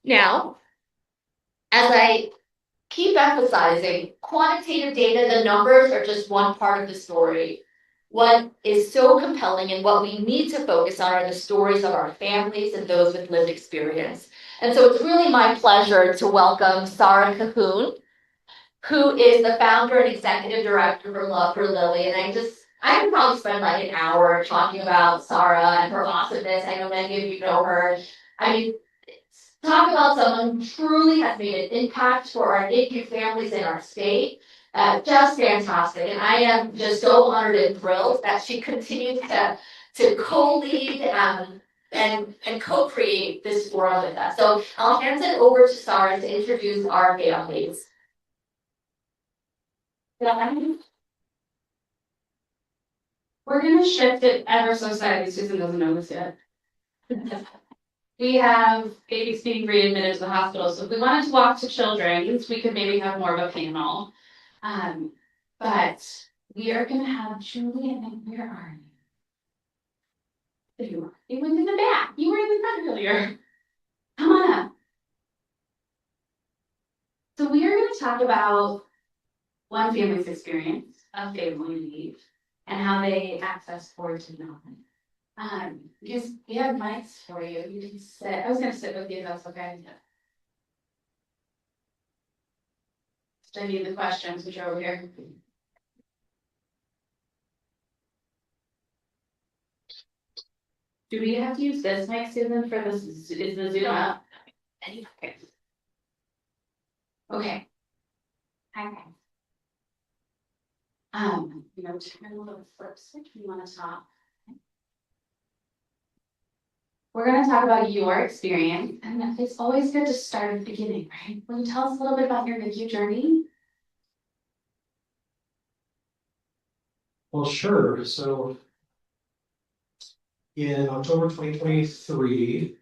Now, as I keep emphasizing, quantitative data, the numbers are just one part of the story. What is so compelling and what we need to focus on are the stories of our families and those with lived experience. And so it's really my pleasure to welcome Sarah Cahoon, who is the founder and executive director for Love for Lily. And I could probably spend like an hour talking about Sarah and her awesomeness. I know many of you know her. I mean, talk about someone who truly has made an impact for our NICU families in our state. Just fantastic. And I am just so honored and thrilled that she continues to co-lead and co-create this forum with us. So I'll hand it over to Sarah to introduce our families. We're going to shift it ever so slightly. Susan doesn't know this yet. We have babies being readmitted to the hospital. So if we wanted to walk to children, we could maybe have more of a panel. But we are going to have Julie, and where are you? There you are. You went in the back. You were in the front earlier. Come on up. So we are going to talk about one family's experience of family leave and how they access forward to knowledge. Because we have mics for you. You can sit. I was going to sit with you. That's okay. So I need the questions, which are over here. Do we have to use this mic, Susan, for this? Is the Zoom up? Okay. Okay. Turn a little flip switch. We want to talk. We're going to talk about your experience, and it's always good to start at the beginning, right? Will you tell us a little bit about your NICU journey? Well, sure. So in October 2023,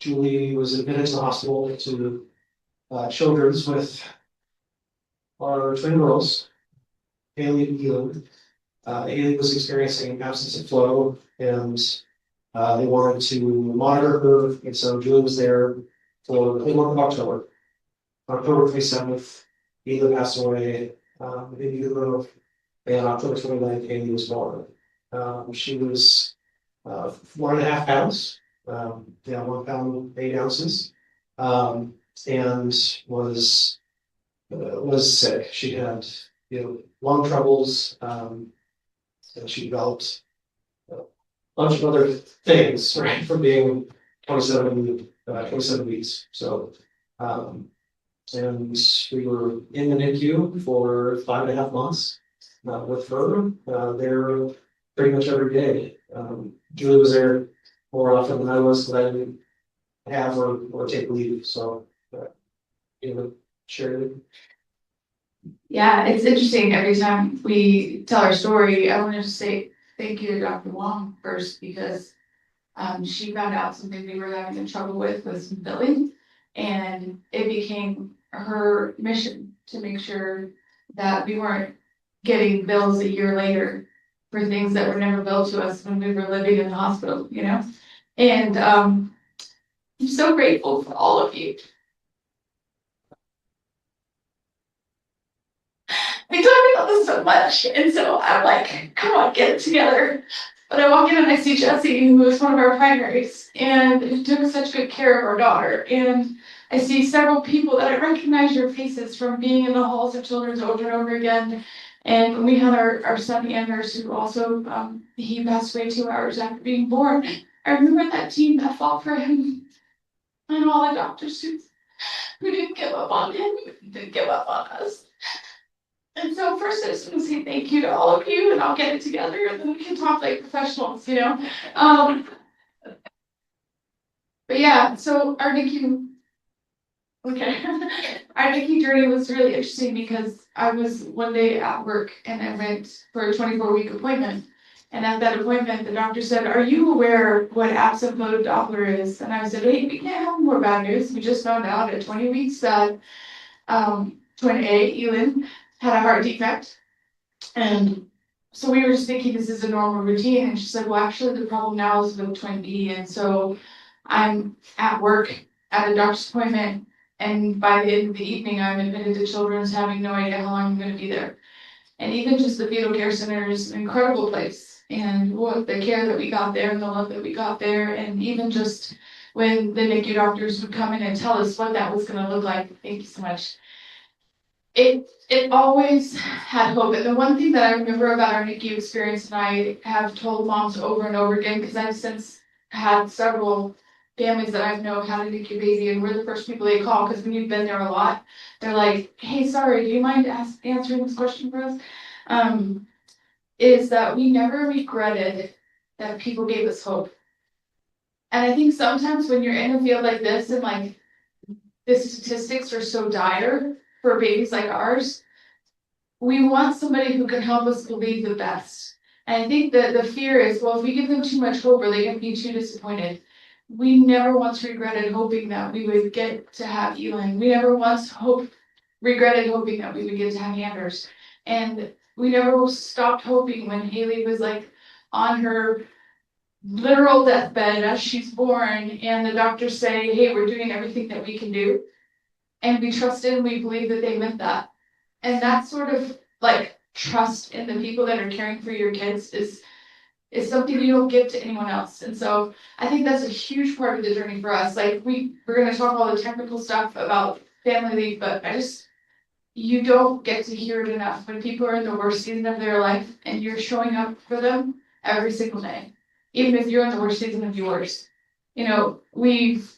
Julie was admitted to the hospital to Children's with our twin girls, Haley and Bjorklund. Haley was experiencing absence of flow, and they wanted to monitor her, and so Julie was there for the month of October. On October 27th, Haley passed away in utero, and October 29th, Haley was born. She was 1.5 pounds, 1 pound 8 ounces, and was sick. She had lung troubles, and she developed a bunch of other things, right, from being 27 weeks. So, and we were in the NICU for 5.5 months with her. There pretty much every day. Julie was there more often than I was, because I didn't have or take leave. So, share it. Yeah, it's interesting. Every time we tell our story, I want to just say thank you to Dr. Wong first, because she found out something we were having trouble with some billing, and it became her mission to make sure that we weren't getting bills a year later for things that were never billed to us when we were living in the hospital, And I'm so grateful for all of you. We talk about this so much, and so I'm like, come on, get it together. But I walk in and I see Jessie, who was one of our primaries, and who took such good care of our daughter. And I see several people that I recognize your faces from being in the halls of Children's over and over again. And when we had our son Anders, who also he passed away 2 hours after being born, I remember that team that fought for him, and all the doctors who didn't give up on him, didn't give up on us. And so first I just want to say thank you to all of you, and I'll get it together, and then we can talk like professionals, But yeah, so our NICU journey was really interesting, because I was one day at work and I went for a 24-week appointment. And at that appointment, the doctor said, "Are you aware what absent mode Doppler is?" And I said, "Hey, we can't have more bad news. We just found out at 20 weeks that twin A, Elin, had a heart defect." And so we were just thinking this is a normal routine. And she said, "Well, actually the problem now is with twin B." And so I'm at work at a doctor's appointment, and by the end of the evening, I'm admitted to children's, having no idea how long I'm gonna be there. And even just the fetal care center is an incredible place, and what the care that we got there and the love that we got there, and even just when the NICU doctors would come in and tell us what that was gonna look like. Thank you so much. It always had hope. And the one thing that I remember about our NICU experience, and I have told moms over and over again, because I've since had several families that I know had a NICU baby, and we're the first people they call, because when you've been there a lot, they're like, hey, sorry, do you mind answering this question for us? Is that we never regretted that people gave us hope. And I think sometimes when you're in a field like this, and like the statistics are so dire for babies like ours, we want somebody who can help us believe the best. And I think that the fear is, well, if we give them too much hope, are they going to be too disappointed? We never once regretted hoping that we would get to have Elin. We never once regretted hoping that we would get to have Anders. And we never stopped hoping when Haley was like on her literal deathbed as she's born, and the doctors say, hey, we're doing everything that we can do. And we trusted and we believed that they meant that. And that sort of like trust in the people that are caring for your kids is something you don't give to anyone else. And so I think that's a huge part of the journey for us. Like we're gonna talk all the technical stuff about family leave, but you don't get to hear it enough when people are in the worst season of their life and you're showing up for them every single day. Even if you're in the worst season of yours. You know, we've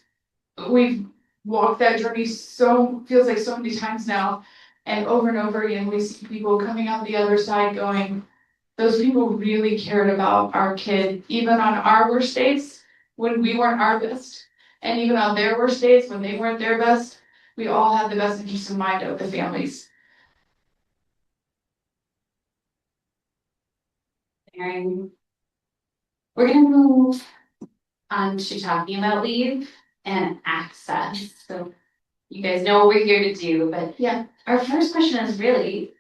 walked that journey feels like so many times now, and over again we see people coming out the other side going, those people really cared about our kid, even on our worst days when we weren't our best, and even on their worst days when they weren't their best. We all had the best interest in mind of the families. We're gonna move on to talking about leave and access. So you guys know what we're here to do, but Yeah. our first question is really,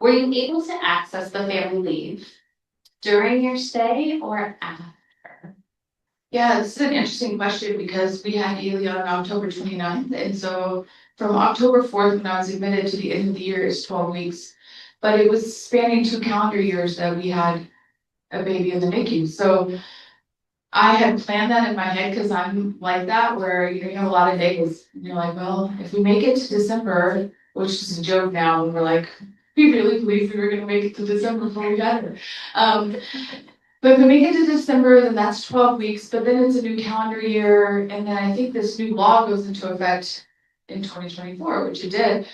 were you able to access the family leave during your stay or after? Yeah, this is an interesting question because we had Haley on October 29th. And so from October 4th, when I was admitted, to the end of the year is 12 weeks. But it was spanning 2 calendar years that we had a baby in the NICU. So I had planned that in my head because I'm like that, where you have a lot of days and you're like, well, if we make it to December, which is a joke now, and we're like, we really believed we were gonna make it to December before we got here. But if we make it to December, then that's 12 weeks, but then it's a new calendar year, and then I think this new law goes into effect in 2024, which it did.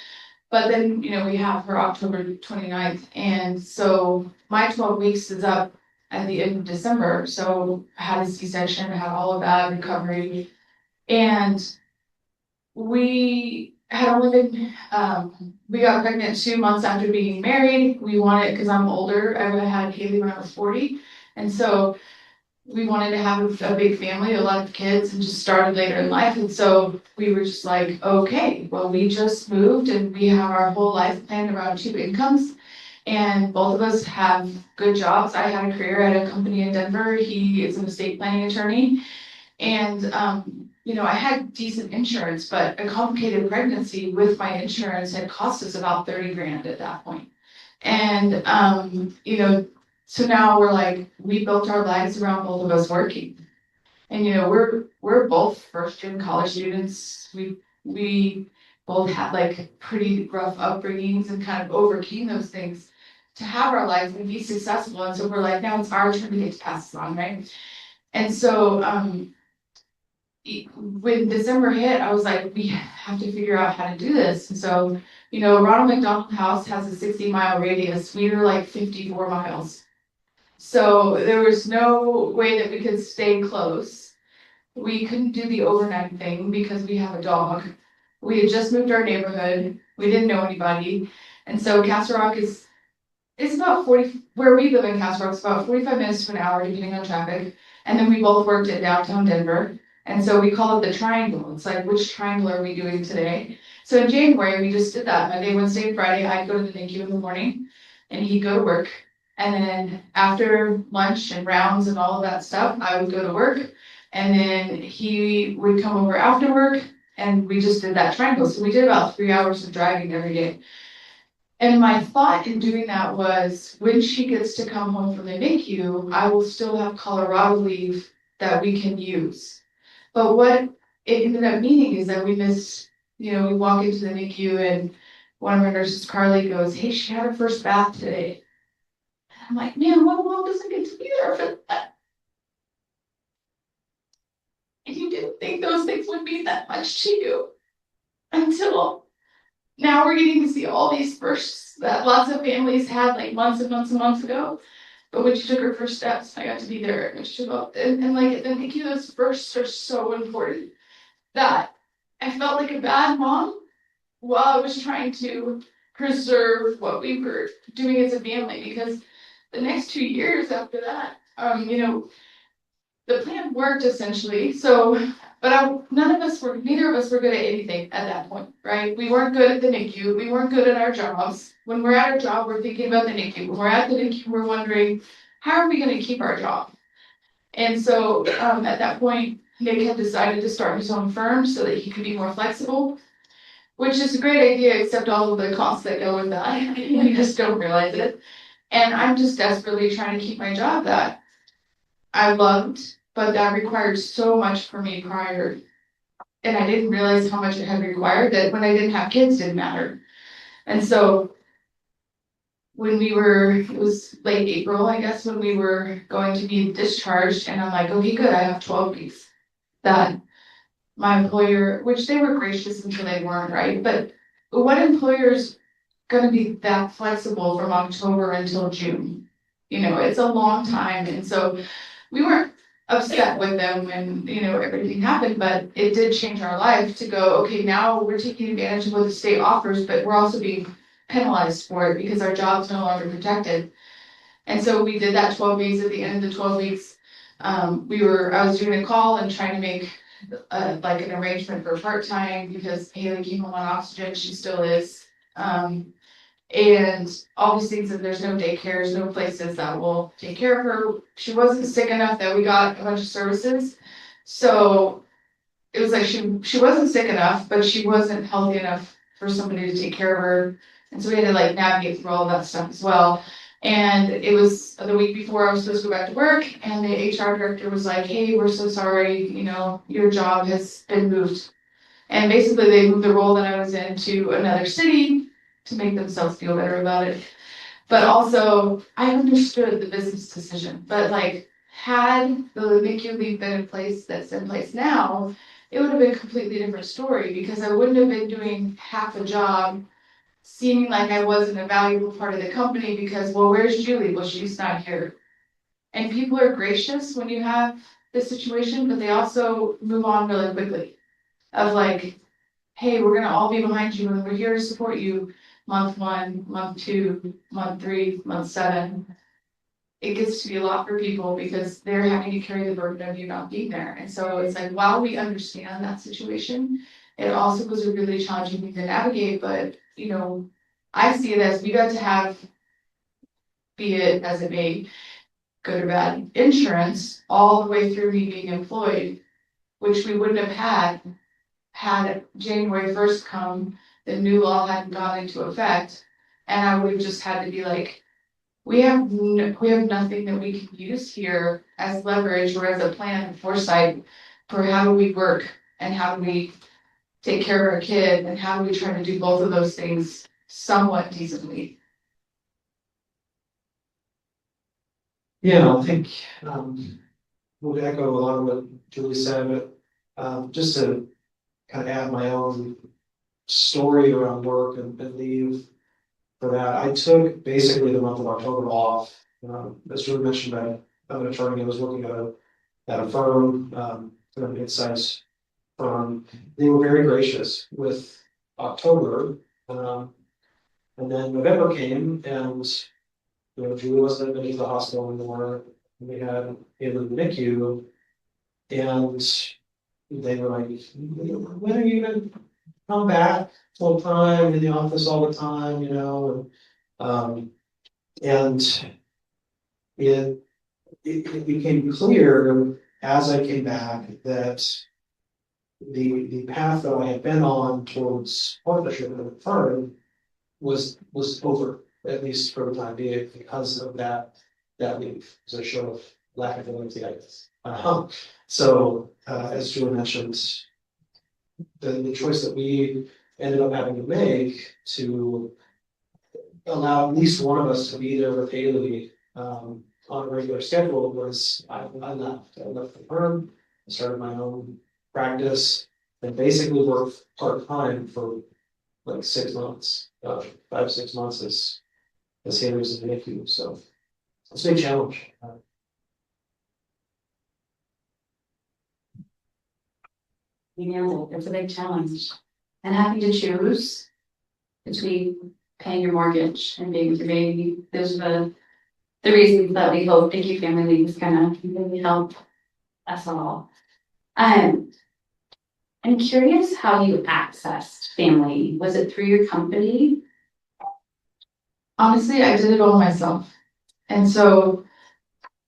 But then, we have her October 29th, and so my 12 weeks is up at the end of December. So I had a C-section, I had all of that recovery, and we had only been, we got pregnant 2 months after being married. We wanted, because I'm older, I had Haley when I was 40, and so we wanted to have a big family, a lot of kids, and just started later in life. And so we were just like, okay, well, we just moved and we have our whole life planned around 2 incomes. And both of us have good jobs. I had a career at a company in Denver. He is an estate planning attorney. And, I had decent insurance, but a complicated pregnancy with my insurance had cost us about 30 grand at that point. And, so now we're like, we built our lives around both of us working. And, we're both first-gen college students. We both had like pretty rough upbringings and kind of overcame those things to have our lives and be successful. And so we're like, now it's our turn to get to pass this on, right? And so, when December hit, I was like, we have to figure out how to do this. And so, Ronald McDonald House has a 60-mile radius. We were like 54 miles. So there was no way that we could stay close. We couldn't do the overnight thing because we have a dog. We had just moved our neighborhood. We didn't know anybody. And so Castle Rock it's about 40, where we live in Castle Rock, it's about 45 minutes to an hour, depending on traffic. And then we both worked at downtown Denver. And so we call it the triangle. It's like, which triangle are we doing today? So in January, we just did that. Monday, Wednesday, and Friday, I'd go to the NICU in the morning and he'd go to work. And then after lunch and rounds and all of that stuff, I would go to work. And then he would come over after work And we just did that triangle. So we did about 3 hours of driving every day. And my thought in doing that was when she gets to come home from the NICU, I will still have Colorado leave that we can use. But what it ended up meaning is that we missed, we walk into the NICU and one of our nurses, Carly, goes, "Hey, she had her first bath today." I'm like, man, one mom doesn't get to be there for that. And you didn't think those things would mean that much to you until now we're getting to see all these firsts that lots of families had like months and months and months ago. But when she took her first steps, I got to be there and she took off. And like, the NICU, those firsts are so important that I felt like a bad mom while I was trying to preserve what we were doing as a family, because the next 2 years after that, the plan worked essentially. So, but neither of us were good at anything at that point, right? We weren't good at the NICU. We weren't good at our jobs. When we're at our job, we're thinking about the NICU. When we're at the NICU, we're wondering, how are we going to keep our job? And so at that point, Nick had decided to start his own firm so that he could be more flexible, which is a great idea, except all of the costs that go with that. You just don't realize it. And I'm just desperately trying to keep my job that I loved, but that required so much for me prior. And I didn't realize how much it had required, that when I didn't have kids didn't matter. And so it was late April, I guess, when we were going to be discharged, and I'm like, okay, good, I have 12 weeks. That my employer, which they were gracious until they weren't, right? But what employer's gonna be that flexible from October until June? It's a long time. And so we weren't upset with them when, everything happened, but it did change our life to go, okay, now we're taking advantage of what the state offers, but we're also being penalized for it because our job's no longer protected. And so we did that 12 weeks. At the end of the 12 weeks, I was doing a call and trying to make like an arrangement for part-time because Haley came home on oxygen. She still is. And all these things, that there's no daycares, no places that will take care of her. She wasn't sick enough that we got a bunch of services. So it was like she wasn't sick enough, but she wasn't healthy enough for somebody to take care of her. And so we had to like navigate through all of that stuff as well. And it was the week before I was supposed to go back to work, and the HR director was like, "Hey, we're so sorry, your job has been moved." And basically they moved the role that I was in to another city to make themselves feel better about it. But also, I understood the business decision, but like, had the NICU leave been in place that's in place now, it would have been a completely different story, because I wouldn't have been doing half a job, seeming like I wasn't a valuable part of the company because, well, where's Julie? Well, she's not here. And people are gracious when you have this situation, but they also move on really quickly. Of like, hey, we're gonna all be behind you and we're here to support you month 1, month 2, month 3, month 7. It gets to be a lot for people because they're having to carry the burden of you not being there. And so it's like, while we understand that situation, it also was a really challenging thing to navigate. But, I see it as we got to have, be it as it may, good or bad, insurance all the way through me being employed, which we wouldn't have had January 1st come, the new law hadn't gone into effect, and I would have just had to be like, we have nothing that we can use here as leverage or as a plan and foresight for how do we work and how do we take care of our kid and how do we try to do both of those things somewhat decently. Yeah, I think would echo a lot of what Julie said, but just to kind of add my own story around work and leave for that. I took basically the month of October off. As Julie mentioned, I'm an attorney. I was working at a firm, a mid-sized firm. They were very gracious with October, and then November came, and Julie wasn't admitted to the hospital anymore. We had in the NICU, and they were like, "When are you gonna come back full time in the office all the time?" And it became clear as I came back that the path that I had been on towards partnership with the firm was over, at least for the time being, because of that leave, as a show of lack of loyalty, I guess. So, as Julie mentioned, the choice that we ended up having to make to allow at least one of us to be there with Haley, on a regular schedule was, I left. I left the firm, I started my own practice, and basically worked part-time for like 6 months, 5 6 months as Haley was in the NICU, so it's a big challenge. You nailed it, it's a big challenge. And having to choose between paying your mortgage and being with your baby, those are the reasons that we hope NICU Family League is gonna really help us all. I'm curious how you accessed family. Was it through your company? Honestly, I did it all myself. And so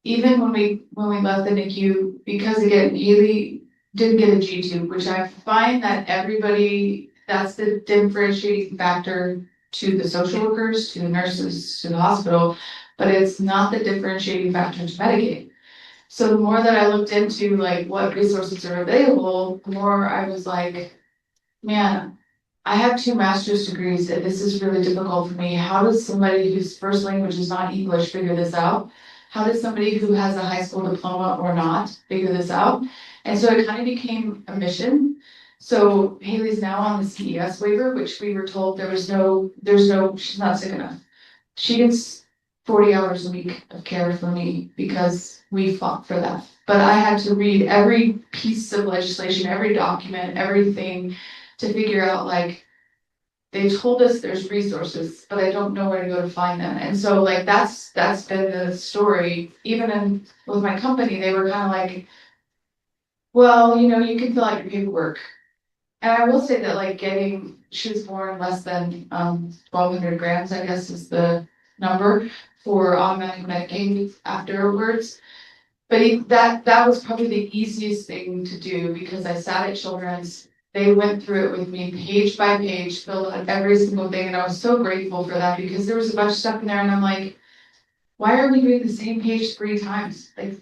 even when we left the NICU, because again, Haley didn't get a G-tube, which I find that everybody, that's the differentiating factor to the social workers, to the nurses, to the hospital, but it's not the differentiating factor to Medicaid. So the more that I looked into like what resources are available, the more I was like, man, I have 2 master's degrees and this is really difficult for me. How does somebody whose first language is not English figure this out? How does somebody who has a high school diploma or not figure this out? And so it kind of became a mission. So Haley's now on the CES waiver, which we were told there's no, she's not sick enough. She gets 40 hours a week of care for me because we fought for that. But I had to read every piece of legislation, every document, everything to figure out like, they told us there's resources, but I don't know where to go to find them. And so like that's been the story. Even with my company, they were kind of like, well, you can fill out your paperwork. And I will say that like she was born less than 1,200 grams, I guess is the number for automatic Medicaid afterwards. But that was probably the easiest thing to do because I sat at Children's. They went through it with me page by page, filled out every single thing, and I was so grateful for that because there was a bunch of stuff in there, and I'm like, why are we doing the same page 3 times? Like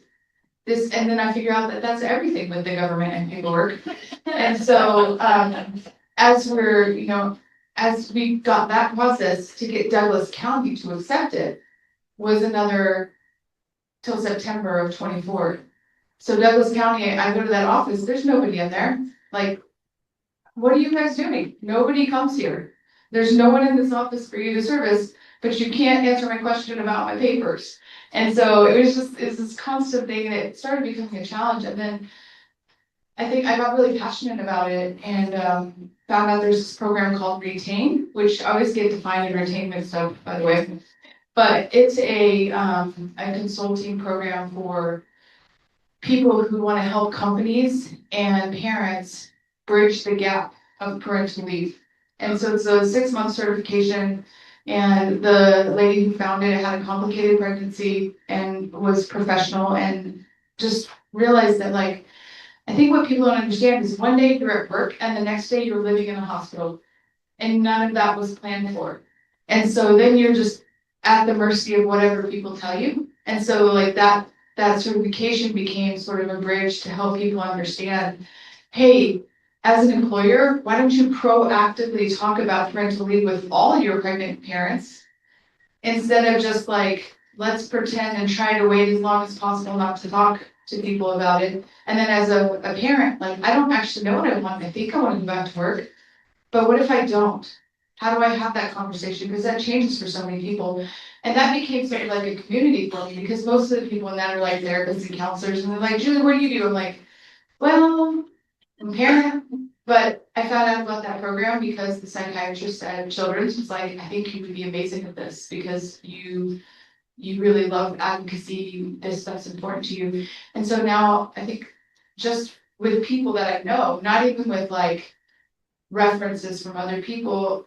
this, and then I figure out that that's everything with the government and paperwork. And so as we got that process to get Douglas County to accept it was another till September of 24. So Douglas County, I go to that office, there's nobody in there. Like, what are you guys doing? Nobody comes here. There's no one in this office for you to service, but you can't answer my question about my papers. And so it's this constant thing, and it started becoming a challenge. And then I think I got really passionate about it and found out there's this program called Retain, which I always get defined and Retain mixed up, by the way. But it's a consulting program for people who want to help companies and parents bridge the gap of parental leave. And so it's a 6-month certification. And the lady who founded it had a complicated pregnancy and was professional and just realized that like, I think what people don't understand is one day you're at work and the next day you're living in a hospital. And none of that was planned for. And so then you're just at the mercy of whatever people tell you. And so like that certification became sort of a bridge to help people understand, hey, as an employer, why don't you proactively talk about parental leave with all your pregnant parents instead of just like, let's pretend and try to wait as long as possible not to talk to people about it. And then as a parent, like, I don't actually know what I want. I think I want to go back to work. But what if I don't? How do I have that conversation? Because that changes for so many people. And that became sort of like a community for me because most of the people in that are like therapists and counselors. And they're like, Julie, what do you do? I'm like, well, I'm a parent. But I found out about that program because the psychiatrist at Children's was like, I think you would be amazing at this because you really love advocacy. This stuff's important to you. And so now I think just with people that I know, not even with like references from other people,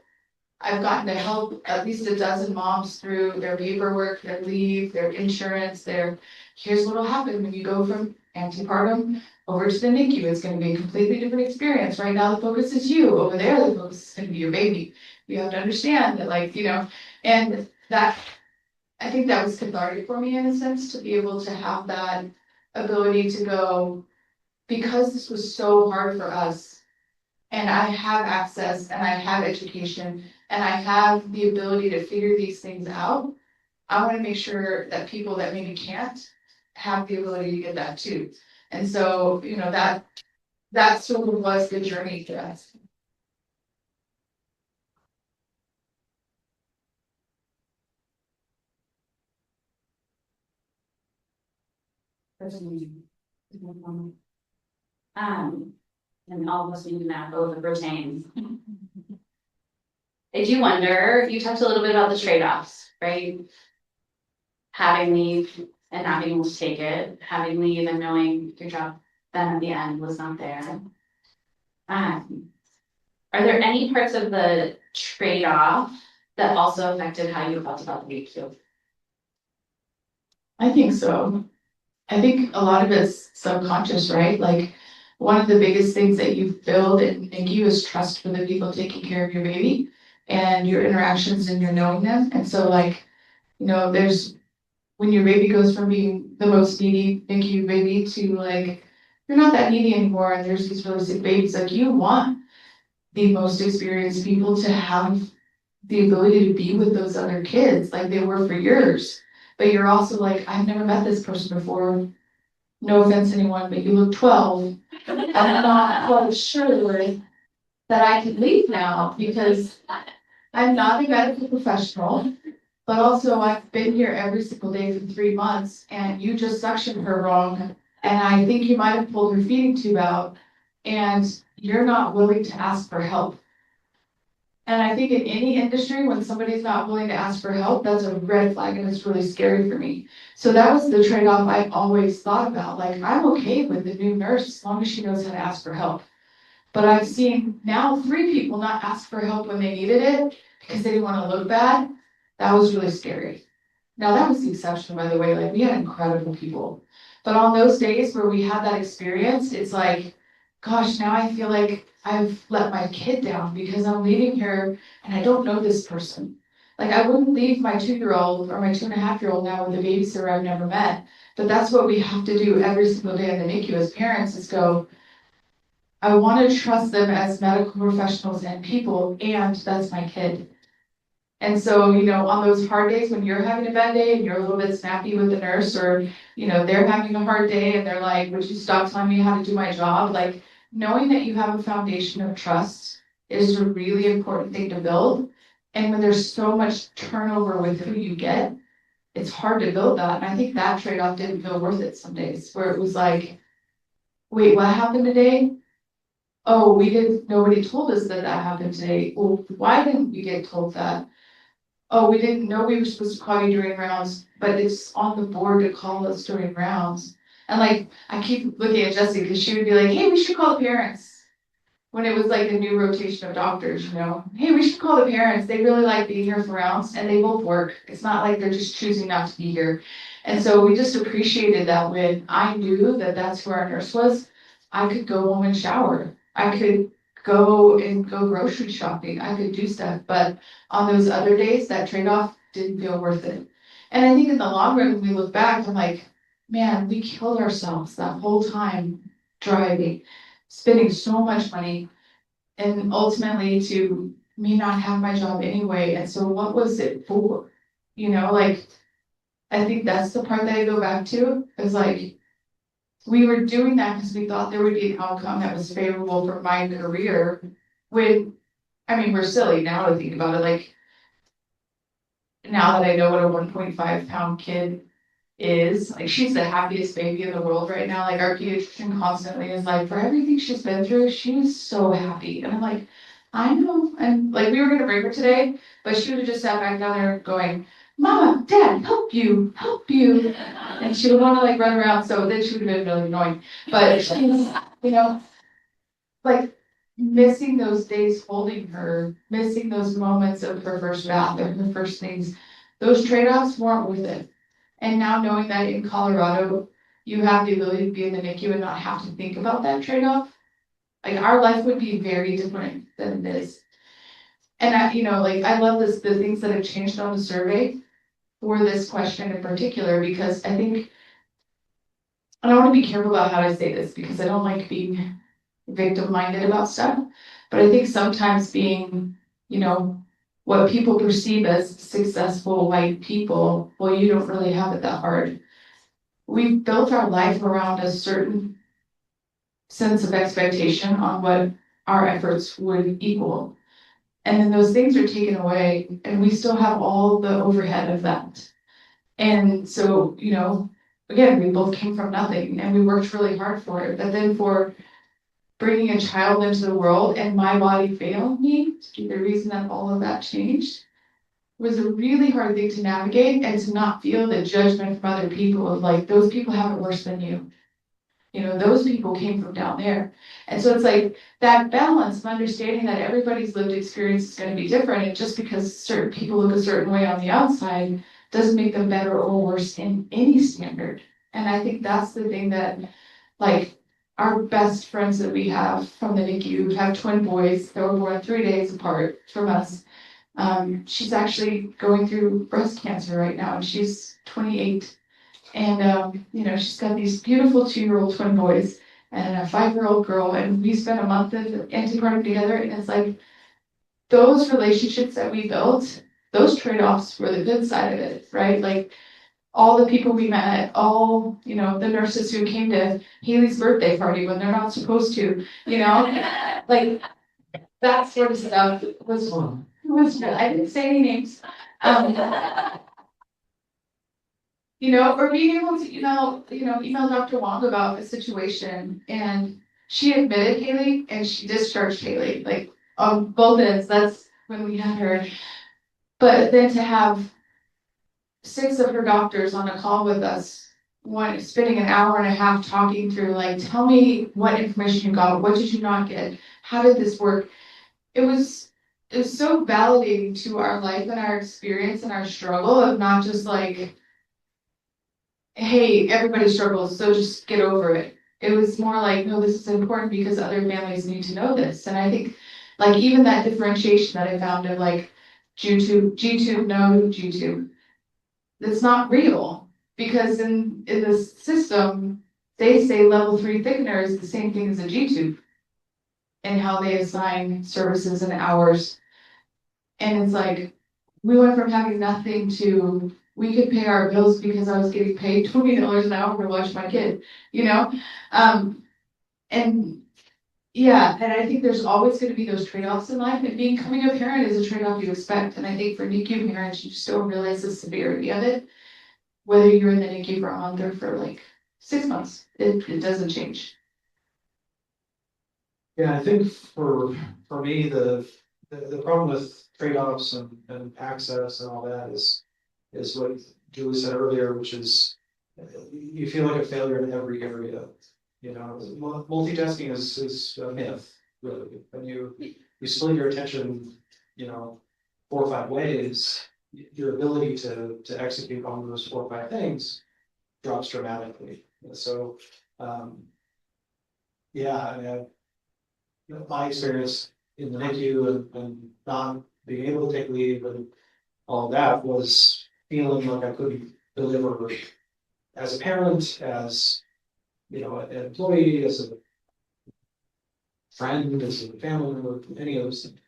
I've gotten to help at least a dozen moms through their paperwork, their leave, their insurance, here's what'll happen when you go from antepartum over to the NICU. It's gonna be a completely different experience. Right now, the focus is you. Over there, the focus is gonna be your baby. You have to understand that, like, and that, I think that was cathartic for me in a sense, to be able to have that ability to go, because this was so hard for us, and I have access, and I have education, and I have the ability to figure these things out. I want to make sure that people that maybe can't have the ability to get that too. And so, that sort of was the journey for us. And all of us need that both pertains. I do wonder, you talked a little bit about the trade-offs, right? Having leave and not being able to take it, having leave and knowing your job then at the end was not there. Are there any parts of the trade-off that also affected how you felt about the NICU? I think so. I think a lot of it's subconscious, right? Like, one of the biggest things that you build in NICU is trust for the people taking care of your baby and your interactions and your knowing them. And so, like, there's, when your baby goes from being the most needy NICU baby to, like, you're not that needy anymore, and there's these really sick babies, like, you want the most experienced people to have the ability to be with those other kids like they were for years. But you're also like, I've never met this person before. No offense to anyone, but you look 12. I'm not quite sure that I can leave now, because I'm not a medical professional, but also I've been here every single day for 3 months, and you just suctioned her wrong, and I think you might have pulled her feeding tube out, and you're not willing to ask for help. And I think in any industry, when somebody's not willing to ask for help, that's a red flag, and it's really scary for me. So that was the trade-off I've always thought about. Like, I'm okay with the new nurse as long as she knows how to ask for help. But I've seen now 3 people not ask for help when they needed it because they didn't want to look bad. That was really scary. Now, that was the exception, by the way. Like, we had incredible people. But on those days where we had that experience, it's like, gosh, now I feel like I've let my kid down because I'm leaving here and I don't know this person. Like, I wouldn't leave my 2-year-old or my 2.5-year-old now with a babysitter I've never met. But that's what we have to do every single day in the NICU as parents, is go, I want to trust them as medical professionals and people, and that's my kid. And so, on those hard days when you're having a bad day and you're a little bit snappy with the nurse, or, they're having a hard day and they're like, would you stop telling me how to do my job? Like, knowing that you have a foundation of trust is a really important thing to build. And when there's so much turnover with who you get, it's hard to build that. And I think that trade-off didn't feel worth it some days, where it was like, wait, what happened today? Oh, nobody told us that happened today. Well, why didn't we get told that? Oh, we didn't know we were supposed to call you during rounds, but it's on the board to call us during rounds. And like, I keep looking at Jessie because she would be like, hey, we should call the parents. When it was like a new rotation of doctors, hey, we should call the parents. They really like being here for rounds, and they both work. It's not like they're just choosing not to be here. And so we just appreciated that when I knew that that's who our nurse was, I could go home and shower. I could go grocery shopping. I could do stuff. But on those other days, that trade-off didn't feel worth it. And I think in the long run, when we look back, I'm like, man, we killed ourselves that whole time driving, spending so much money, and ultimately to me not have my job anyway. And so what was it for? Like, I think that's the part that I go back to, is like, we were doing that because we thought there would be an outcome that was favorable for my career. When, I mean, we're silly now to think about it. Like, now that I know what a 1.5-pound kid is, like, she's the happiest baby in the world right now. Like, our pediatrician constantly is like, for everything she's been through, she's so happy. And I'm like, I know. And like, we were gonna bring her today, but she would have just sat back down there going, Mama, Dad, help you. And she would want to like run around, so then she would have been really annoying. But she's, like, missing those days holding her, missing those moments of her first bath and her first things, those trade-offs weren't worth it. And now knowing that in Colorado, you have the ability to be in the NICU and not have to think about that trade-off, like our life would be very different than it is. And I, like I love the things that have changed on the survey for this question in particular, because I think, and I want to be careful about how I say this because I don't like being victim-minded about stuff, but I think sometimes being, what people perceive as successful white people, well, you don't really have it that hard. We've built our life around a certain sense of expectation on what our efforts would equal. And then those things are taken away, and we still have all the overhead of that. And so, again, we both came from nothing and we worked really hard for it. But then for bringing a child into the world and my body failed me to be the reason that all of that changed was a really hard thing to navigate, and to not feel the judgment from other people of like, those people have it worse than you. Those people came from down there. And so it's like that balance of understanding that everybody's lived experience is going to be different. And just because certain people look a certain way on the outside doesn't make them better or worse in any standard. And I think that's the thing that, like, our best friends that we have from the NICU have twin boys that were born 3 days apart from us. She's actually going through breast cancer right now, and she's 28. And, she's got these beautiful 2-year-old twin boys and a 5-year-old girl. And we spent a month of antepartum together. And it's like those relationships that we built, those trade-offs were the good side of it, right? Like all the people we met, all, the nurses who came to Haley's birthday party when they're not supposed to, like that sort of stuff was fun. I didn't say any names. Or being able to email Dr. Wong about a situation, and she admitted Haley and she discharged Haley, like on both ends. That's when we had her. But then to have 6 of her doctors on a call with us, spending an hour and a half talking through, like, tell me what information you got, what did you not get, how did this work? It was so validating to our life and our experience and our struggle of not just like, hey, everybody struggles, so just get over it. It was more like, no, this is important because other families need to know this. And I think, like, even that differentiation that I found of like G-tube, no G-tube, that's not real, because in this system, they say level 3 thickener is the same thing as a G-tube and how they assign services and hours. And it's like, we went from having nothing to, we could pay our bills because I was getting paid $20 an hour to watch my kid, and yeah, and I think there's always going to be those trade-offs in life, and becoming a parent is a trade-off you expect. And I think for NICU parents, you still realize the severity of it, whether you're in the NICU for a month or for like 6 months, it doesn't change. Yeah, I think for me, the problem with trade-offs and access and all that is what Julie said earlier, which is you feel like a failure in every area. Multitasking is a myth, really. When you split your attention, 4 or 5 ways, your ability to execute on those 4 or 5 things drops dramatically. So, yeah, I mean, my experience in the NICU and not being able to take leave and all that was feeling like I couldn't deliver as a parent, as an employee, as a friend, as a family member, any of those things.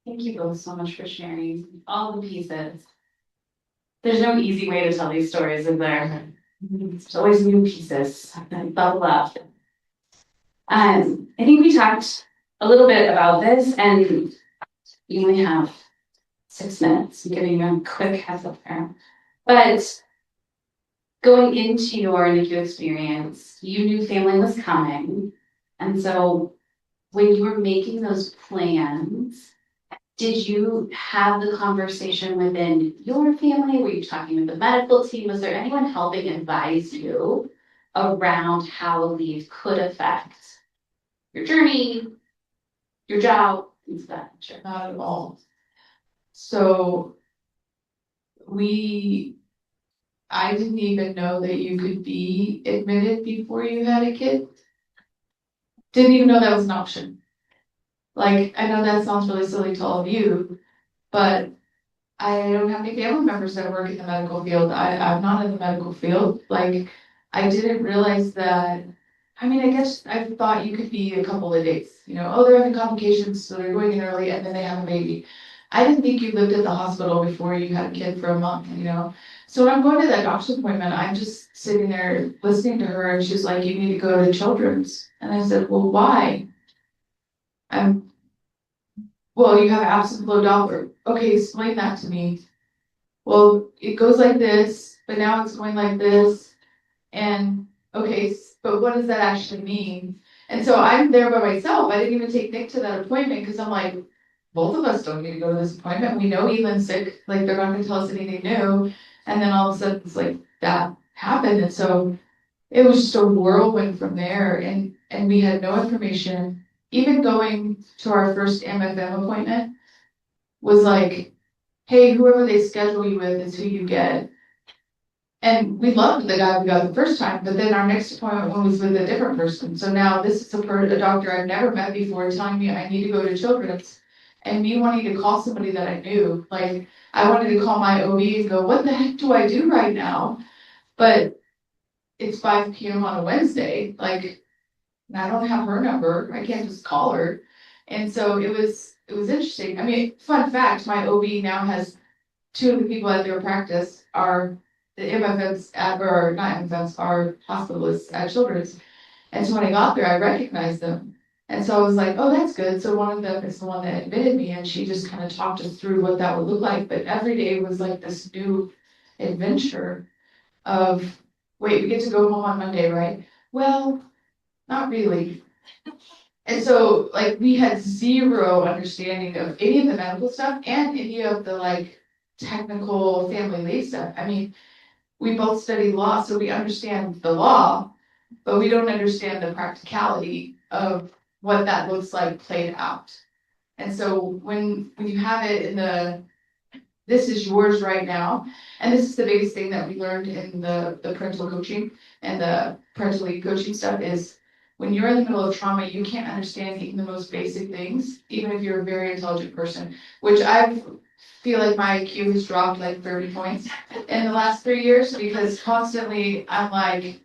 Thank you both so much for sharing all the pieces. There's no easy way to tell these stories, is there? There's always new pieces that bubble up. I think we talked a little bit about this, and we only have 6 minutes. I'm giving you a quick heads up there. But going into your NICU experience, you knew family was coming. And so when you were making those plans, did you have the conversation within your family? Were you talking with the medical team? Was there anyone helping advise you around how leave could affect your journey, your job, things of that nature? Not at all. So we I didn't even know that you could be admitted before you had a kid. Didn't even know that was an option. Like, I know that sounds really silly to all of you, but I don't have any family members that work in the medical field. I'm not in the medical field. Like, I didn't realize that. I mean, I guess I thought you could be a couple of days, you know, oh, they're having complications, so they're going in early and then they have a baby. I didn't think you lived at the hospital before you had a kid for a month, you know? So when I'm going to that doctor's appointment, I'm just sitting there listening to her and she's like, you need to go to Children's. And I said, well, why? I'm, well, you have absent flow Doppler. Okay, explain that to me. Well, it goes like this, but now it's going like this. And okay, but what does that actually mean? And so I'm there by myself. I didn't even take Nick to that appointment because I'm like, both of us don't need to go to this appointment. We know Elan's sick. Like, they're not going to tell us anything new. And then all of a sudden it's like that happened. And so it was just a whirlwind from there. And we had no information. Even going to our first MFM appointment was like, hey, whoever they schedule you with is who you get. And we loved the guy we got the first time, but then our next appointment was with a different person. So now this is a doctor I've never met before telling me I need to go to Children's, and me wanting to call somebody that I knew. Like, I wanted to call my OB and go, what the heck do I do right now? But it's 5 p.m. on a Wednesday. Like, and I don't have her number. I can't just call her. And so it was interesting. I mean, fun fact, my OB now has two of the people at their practice are the MFMs at, or not MFMs, are hospitalists at Children's. And so when I got there, I recognized them. And so I was like, oh, that's good. So one of them is the one that admitted me, and she just kind of talked us through what that would look like. But every day was like this new adventure of, wait, we get to go home on Monday, right? Well, not really. And so, like, we had zero understanding of any of the medical stuff and any of the, like, technical family leave stuff. I mean, we both study law, so we understand the law, but we don't understand the practicality of what that looks like played out. And so when you have it in the, this is yours right now, and this is the biggest thing that we learned in the parental coaching and the parental lead coaching stuff is when you're in the middle of trauma, you can't understand even the most basic things, even if you're a very intelligent person, which I feel like my IQ has dropped like 30 points in the last 3 years because constantly I'm like,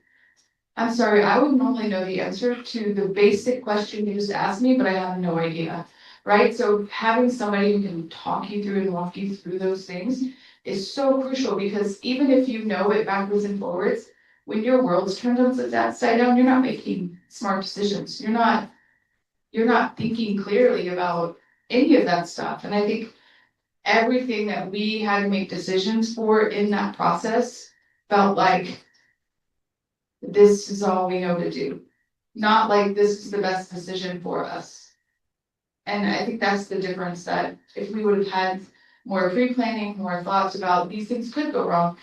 I'm sorry, I would normally know the answer to the basic question you just asked me, but I have no idea, right? So having somebody who can talk you through and walk you through those things is so crucial because even if you know it backwards and forwards, when your world's turned upside down, you're not making smart decisions. You're not thinking clearly about any of that stuff. And I think everything that we had to make decisions for in that process felt like this is all we know to do. Not like this is the best decision for us. And I think that's the difference, that if we would have had more pre-planning, more thoughts about these things could go wrong.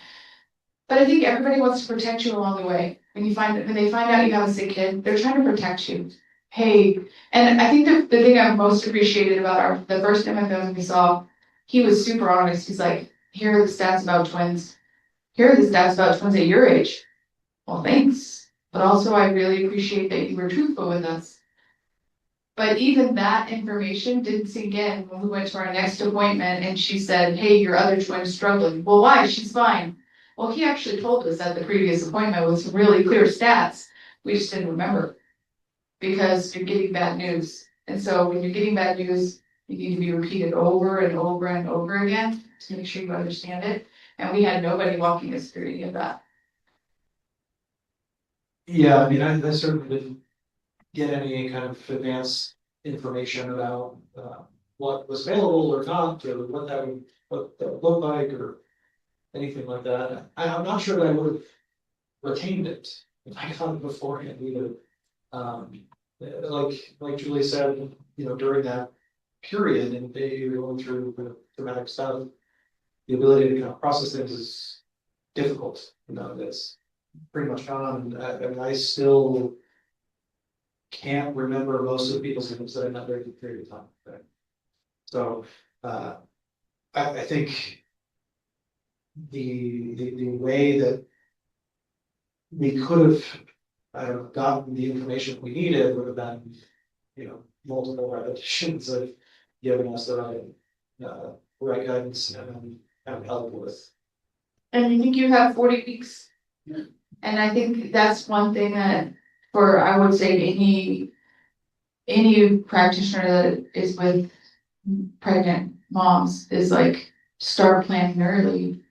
But I think everybody wants to protect you along the way. When they find out you have a sick kid, they're trying to protect you. Hey, and I think the thing I've most appreciated about the first MFM we saw, he was super honest. He's like, here are the stats about twins. Here are the stats about twins at your age. Well, thanks. But also I really appreciate that you were truthful with us. But even that information didn't sink in when we went to our next appointment and she said, hey, your other twin's struggling. Well, why? She's fine. Well, he actually told us at the previous appointment with some really clear stats. We just didn't remember because you're getting bad news. And so when you're getting bad news, you need to be repeated over and over and over again to make sure you understand it. And we had nobody walking us through any of that. Yeah, I mean, I certainly didn't get any kind of advanced information about what was available or not, or what that would look like, or anything like that. I'm not sure that I would have retained it if I got it beforehand either. Like Julie said, you know, during that period and they were going through the traumatic stuff, the ability to kind of process things is difficult. You know, that's pretty much gone. I mean, I still can't remember most of the people's names that I met during the period of time. Right? So I think the way that we could have, I don't know, gotten the information we needed would have been, multiple repetitions of giving us the right guidance and help with. And I think you have 40 weeks. Yeah. And I think that's one thing that, for, I would say, any practitioner that is with pregnant moms is like, start planning early.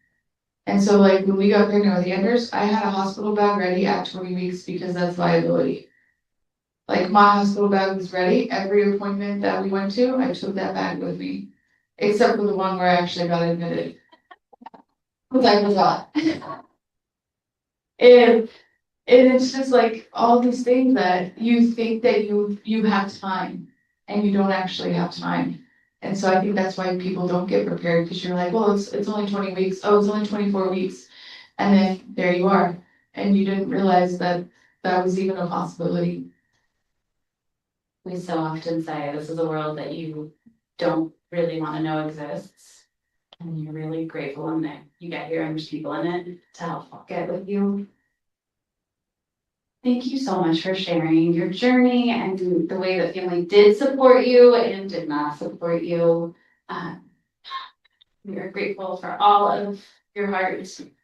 And so like when we got pregnant with Anders, I had a hospital bag ready at 20 weeks because that's liability. Like my hospital bag was ready. Every appointment that we went to, I took that bag with me. Except for the one where I actually got admitted. Because I forgot. And it's just like all these things that you think that you have time and you don't actually have time. And so I think that's why people don't get prepared, because you're like, well, it's only 20 weeks. Oh, it's only 24 weeks. And then there you are. And you didn't realize that that was even a possibility. We so often say this is a world that you don't really want to know exists. And you're really grateful when you get here and there's people in it to help get with you. Thank you so much for sharing your journey and the way that family did support you and did not support you. We are grateful for all of your heart